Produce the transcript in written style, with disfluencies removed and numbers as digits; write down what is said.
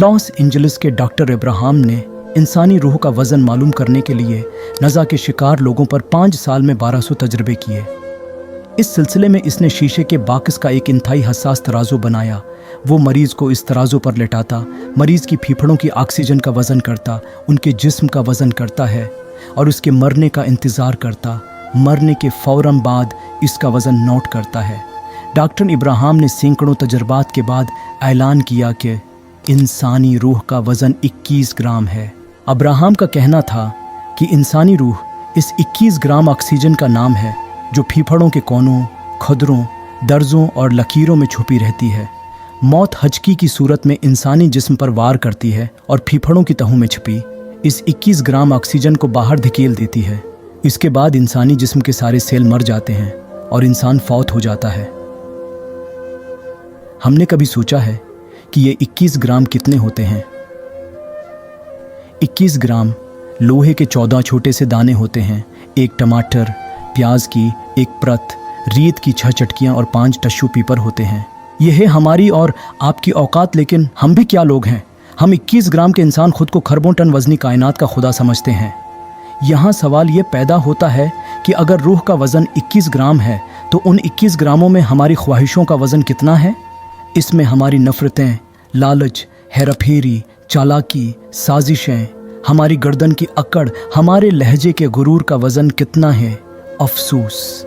Los Angeles के doctor Ibrahim ने इंसानी रूह का वज़न मालूम करने के लिए नज़ा के शिकार लोगों पर 5 साल में 1200 तजर्बे किए। इस सिलसिले में इसने शीशे के बाकस का एक इंतहाई हसास तराजू बनाया। वो मरीज़ को इस तराजू पर लेटाता, मरीज़ की फेफड़ों की ऑक्सीजन का वज़न करता, उनके जिस्म का वज़न करता है और उसके मरने का इंतज़ार करता। मरने के फ़ौरन बाद इसका वज़न नोट करता है। डॉक्टर इब्राहिम ने सैकड़ों तजर्बात के बाद ऐलान किया कि इंसानी रूह का वज़न 21 ग्राम है। इब्राहिम का कहना था कि इंसानी रूह इस 21 ग्राम ऑक्सीजन का नाम है जो फेफड़ों के कोनों, खदरों, दर्जों और लकीरों में छुपी रहती है। मौत हचकी की सूरत में इंसानी जिस्म पर वार करती है और फेफड़ों की तहों में छुपी इस 21 ग्राम ऑक्सीजन को बाहर धकेल देती है। इसके बाद इंसानी जिस्म के सारे सेल मर जाते हैं और इंसान फौत हो जाता है। हमने कभी सोचा है कि ये 21 ग्राम कितने होते हैं? 21 ग्राम लोहे के 14 छोटे से दाने होते हैं। एक टमाटर, प्याज की एक परत, रेत की 6 चटकियां और 5 टिश्यू पेपर होते हैं। यह है हमारी और आपकी औकात। लेकिन हम भी क्या लोग हैं? हम 21 ग्राम के इंसान खुद को खरबों टन वजनी कायनात का खुदा समझते हैं। यहाँ सवाल ये पैदा होता है कि अगर रूह का वज़न 21 ग्राम है तो उन 21 ग्रामों में हमारी ख्वाहिशों का वज़न कितना है? इसमें हमारी नफ़रतें, लालच, हेराफेरी, चालाकी, साजिशें, हमारी गर्दन की अकड़, हमारे लहजे के गुरूर का वज़न कितना है? अफसोस।